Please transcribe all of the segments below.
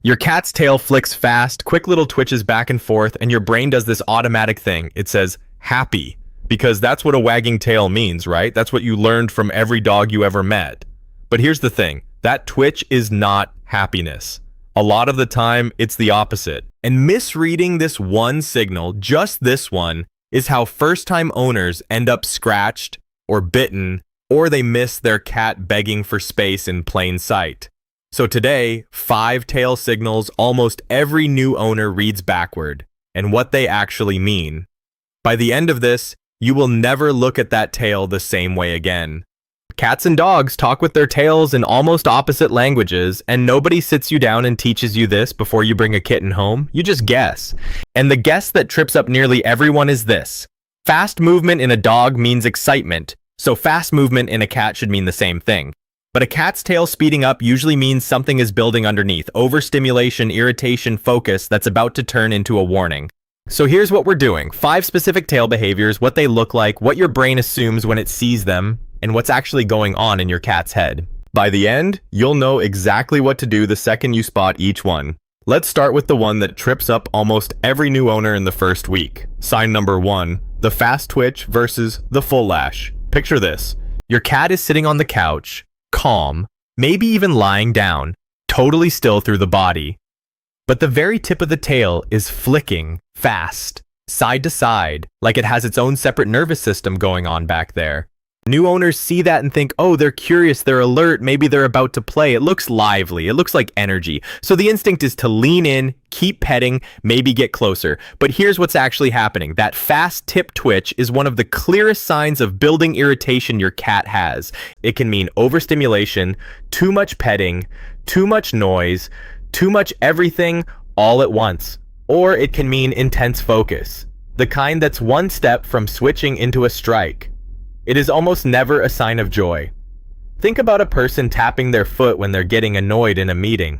Your cat's tail flicks fast, quick little twitches back and forth, and your brain does this automatic thing. It says, happy. Because that's what a wagging tail means, right? That's what you learned from every dog you ever met. But here's the thing. That twitch is not happiness. A lot of the time, it's the opposite. And misreading this one signal, just this one, is how first-time owners end up scratched or bitten, or they miss their cat begging for space in plain sight. So today, 5 tail signals almost every new owner reads backward, and what they actually mean. By the end of this, you will never look at that tail the same way again. Cats and dogs talk with their tails in almost opposite languages, and nobody sits you down and teaches you this before you bring a kitten home. You just guess. And the guess that trips up nearly everyone is this. Fast movement in a dog means excitement, so fast movement in a cat should mean the same thing. But a cat's tail speeding up usually means something is building underneath, overstimulation, irritation, focus that's about to turn into a warning. So here's what we're doing. 5 specific tail behaviors, what they look like, what your brain assumes when it sees them, and what's actually going on in your cat's head. By the end, you'll know exactly what to do the second you spot each one. Let's start with the one that trips up almost every new owner in the first week. Sign number 1, the fast twitch versus the full lash. Picture this. Your cat is sitting on the couch, calm, maybe even lying down, totally still through the body. But the very tip of the tail is flicking, fast, side to side, like it has its own separate nervous system going on back there. New owners see that and think, oh, they're curious, they're alert, maybe they're about to play. It looks lively, it looks like energy. So the instinct is to lean in, keep petting, maybe get closer. But here's what's actually happening. That fast tip twitch is one of the clearest signs of building irritation your cat has. It can mean overstimulation, too much petting, too much noise, too much everything all at once. Or it can mean intense focus, the kind that's one step from switching into a strike. It is almost never a sign of joy. Think about a person tapping their foot when they're getting annoyed in a meeting.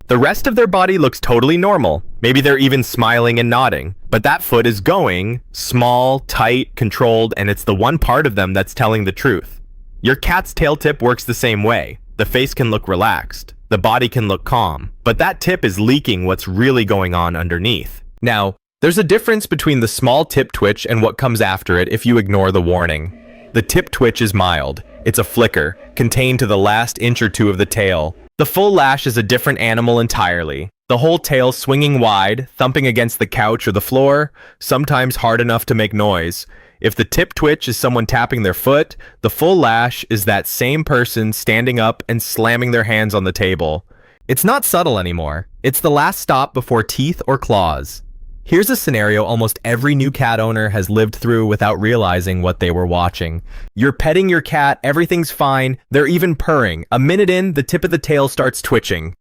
The rest of their body looks totally normal. Maybe they're even smiling and nodding. But that foot is going small, tight, controlled, and it's the one part of them that's telling the truth. Your cat's tail tip works the same way. The face can look relaxed. The body can look calm. But that tip is leaking what's really going on underneath. Now, there's a difference between the small tip twitch and what comes after it if you ignore the warning. The tip twitch is mild. It's a flicker, contained to the last inch or two of the tail. The full lash is a different animal entirely. The whole tail swinging wide, thumping against the couch or the floor, sometimes hard enough to make noise. If the tip twitch is someone tapping their foot, the full lash is that same person standing up and slamming their hands on the table. It's not subtle anymore. It's the last stop before teeth or claws. Here's a scenario almost every new cat owner has lived through without realizing what they were watching. You're petting your cat, everything's fine, they're even purring. A minute in, the tip of the tail starts twitching.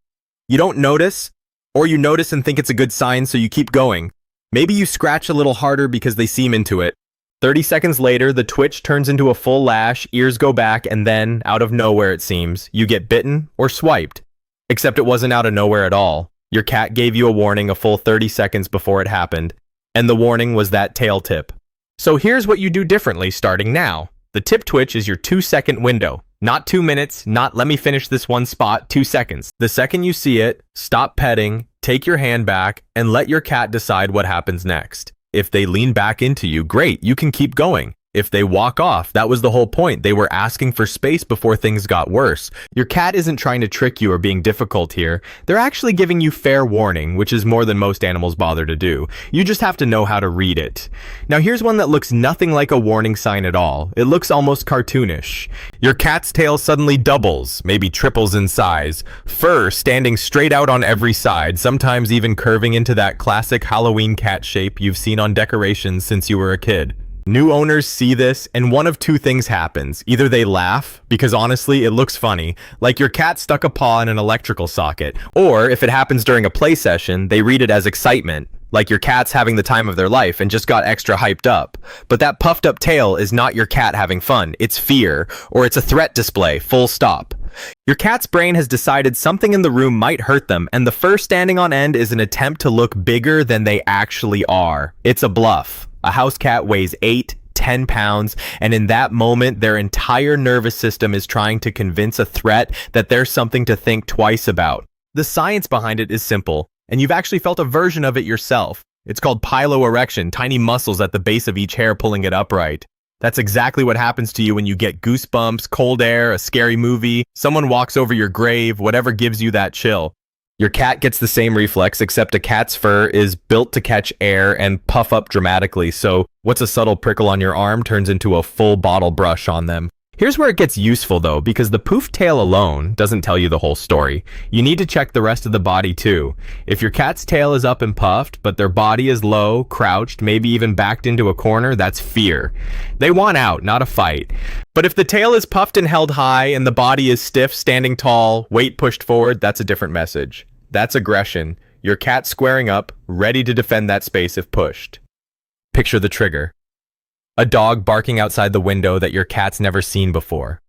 You don't notice, or you notice and think it's a good sign, so you keep going. Maybe you scratch a little harder because they seem into it. 30 seconds later, the twitch turns into a full lash, ears go back, and then, out of nowhere it seems, you get bitten or swiped. Except it wasn't out of nowhere at all. Your cat gave you a warning a full 30 seconds before it happened, and the warning was that tail tip. So here's what you do differently starting now. The tip twitch is your 2-second window. Not 2 minutes, not let me finish this one spot, 2 seconds. The second you see it, stop petting, take your hand back, and let your cat decide what happens next. If they lean back into you, great, you can keep going. If they walk off, that was the whole point. They were asking for space before things got worse. Your cat isn't trying to trick you or being difficult here. They're actually giving you fair warning, which is more than most animals bother to do. You just have to know how to read it. Now here's one that looks nothing like a warning sign at all. It looks almost cartoonish. Your cat's tail suddenly doubles, maybe triples in size. Fur standing straight out on every side, sometimes even curving into that classic Halloween cat shape you've seen on decorations since you were a kid. New owners see this, and one of 2 things happens. Either they laugh, because honestly, it looks funny, like your cat stuck a paw in an electrical socket. Or, if it happens during a play session, they read it as excitement, like your cat's having the time of their life and just got extra hyped up. But that puffed up tail is not your cat having fun, it's fear, or it's a threat display, full stop. Your cat's brain has decided something in the room might hurt them, and the fur standing on end is an attempt to look bigger than they actually are. It's a bluff. A house cat weighs 8-10 pounds, and in that moment, their entire nervous system is trying to convince a threat that there's something to think twice about. The science behind it is simple, and you've actually felt a version of it yourself. It's called piloerection, tiny muscles at the base of each hair pulling it upright. That's exactly what happens to you when you get goosebumps, cold air, a scary movie, someone walks over your grave, whatever gives you that chill. Your cat gets the same reflex, except a cat's fur is built to catch air and puff up dramatically, so what's a subtle prickle on your arm turns into a full bottle brush on them. Here's where it gets useful though, because the poof tail alone doesn't tell you the whole story. You need to check the rest of the body too. If your cat's tail is up and puffed, but their body is low, crouched, maybe even backed into a corner, that's fear. They want out, not a fight. But if the tail is puffed and held high and the body is stiff, standing tall, weight pushed forward, that's a different message. That's aggression. Your cat squaring up, ready to defend that space if pushed. Picture the trigger. A dog barking outside the window that your cat's never seen before.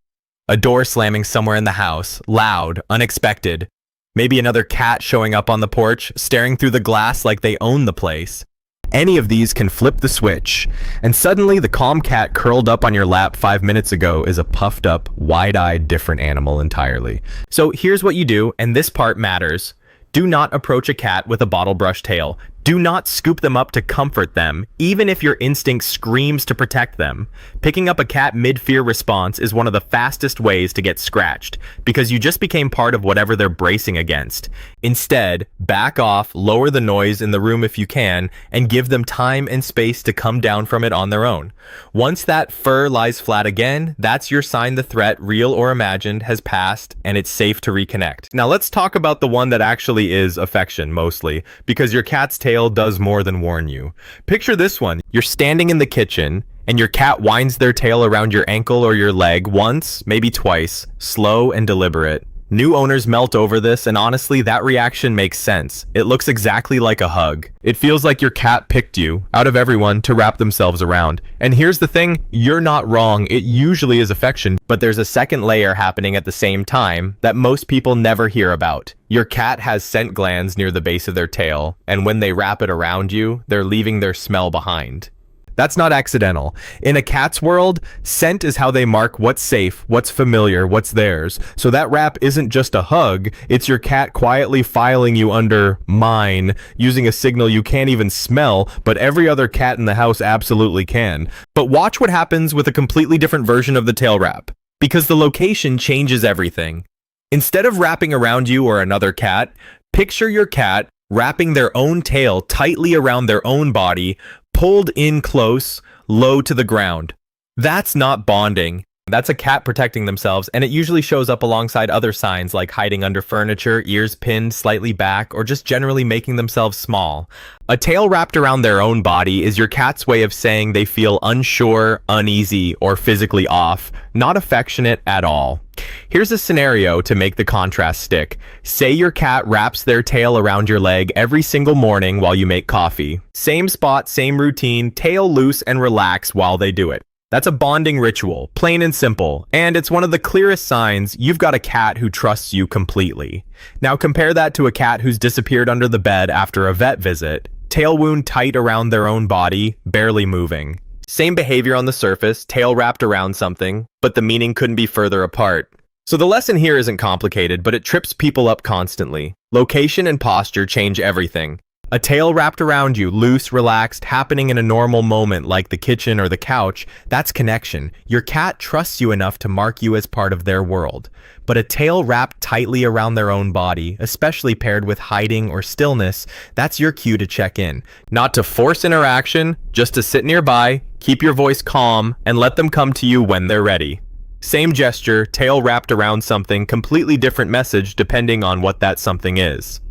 A door slamming somewhere in the house, loud, unexpected. Maybe another cat showing up on the porch, staring through the glass like they own the place. Any of these can flip the switch, and suddenly the calm cat curled up on your lap 5 minutes ago is a puffed up, wide-eyed, different animal entirely. So here's what you do, and this part matters. Do not approach a cat with a bottle brush tail. Do not scoop them up to comfort them, even if your instinct screams to protect them. Picking up a cat mid-fear response is one of the fastest ways to get scratched, because you just became part of whatever they're bracing against. Instead, back off, lower the noise in the room if you can, and give them time and space to come down from it on their own. Once that fur lies flat again, that's your sign the threat, real or imagined, has passed, and it's safe to reconnect. Now let's talk about the one that actually is affection, mostly, because your cat's tail does more than warn you. Picture this one. You're standing in the kitchen, and your cat winds their tail around your ankle or your leg once, maybe twice, slow and deliberate. New owners melt over this, and honestly, that reaction makes sense. It looks exactly like a hug. It feels like your cat picked you, out of everyone, to wrap themselves around. And here's the thing, you're not wrong. It usually is affection, but there's a second layer happening at the same time that most people never hear about. Your cat has scent glands near the base of their tail, and when they wrap it around you, they're leaving their smell behind. That's not accidental. In a cat's world, scent is how they mark what's safe, what's familiar, what's theirs. So that wrap isn't just a hug, it's your cat quietly filing you under mine, using a signal you can't even smell, but every other cat in the house absolutely can. But watch what happens with a completely different version of the tail wrap, because the location changes everything. Instead of wrapping around you or another cat, picture your cat wrapping their own tail tightly around their own body, pulled in close, low to the ground. That's not bonding. That's a cat protecting themselves, and it usually shows up alongside other signs like hiding under furniture, ears pinned slightly back, or just generally making themselves small. A tail wrapped around their own body is your cat's way of saying they feel unsure, uneasy, or physically off, not affectionate at all. Here's a scenario to make the contrast stick. Say your cat wraps their tail around your leg every single morning while you make coffee. Same spot, same routine, tail loose and relax while they do it. That's a bonding ritual, plain and simple, and it's one of the clearest signs you've got a cat who trusts you completely. Now compare that to a cat who's disappeared under the bed after a vet visit, tail wound tight around their own body, barely moving. Same behavior on the surface, tail wrapped around something, but the meaning couldn't be further apart. So the lesson here isn't complicated, but it trips people up constantly. Location and posture change everything. A tail wrapped around you, loose, relaxed, happening in a normal moment like the kitchen or the couch, that's connection. Your cat trusts you enough to mark you as part of their world. But a tail wrapped tightly around their own body, especially paired with hiding or stillness, that's your cue to check in. Not to force interaction, just to sit nearby, keep your voice calm, and let them come to you when they're ready. Same gesture, tail wrapped around something, completely different message depending on what that something is.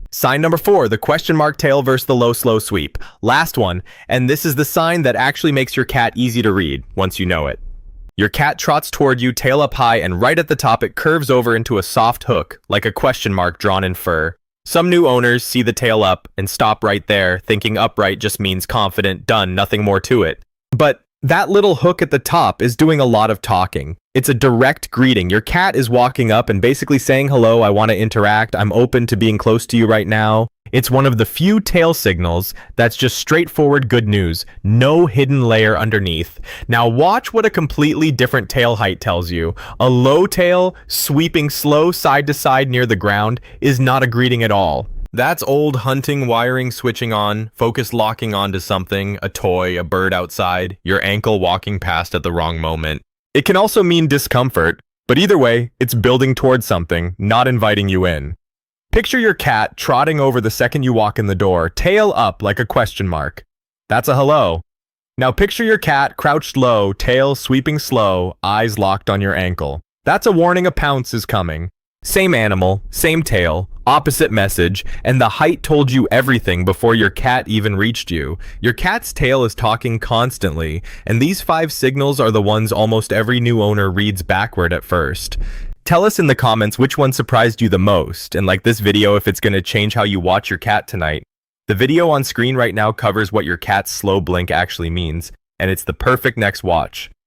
Sign number 4, the question mark tail versus the low slow sweep. Last one, and this is the sign that actually makes your cat easy to read once you know it. Your cat trots toward you, tail up high, and right at the top it curves over into a soft hook, like a question mark drawn in fur. Some new owners see the tail up and stop right there, thinking upright just means confident, done, nothing more to it. But that little hook at the top is doing a lot of talking. It's a direct greeting. Your cat is walking up and basically saying, hello, I want to interact. I'm open to being close to you right now. It's one of the few tail signals that's just straightforward good news, no hidden layer underneath. Now watch what a completely different tail height tells you. A low tail, sweeping slow side to side near the ground, is not a greeting at all. That's old hunting wiring switching on, focus locking onto something, a toy, a bird outside, your ankle walking past at the wrong moment. It can also mean discomfort, but either way, it's building towards something, not inviting you in. Picture your cat trotting over the second you walk in the door, tail up like a question mark. That's a hello. Now picture your cat crouched low, tail sweeping slow, eyes locked on your ankle. That's a warning a pounce is coming. Same animal, same tail, opposite message, and the height told you everything before your cat even reached you. Your cat's tail is talking constantly, and these 5 signals are the ones almost every new owner reads backward at first. Tell us in the comments which one surprised you the most, and like this video if it's going to change how you watch your cat tonight. The video on screen right now covers what your cat's slow blink actually means, and it's the perfect next watch.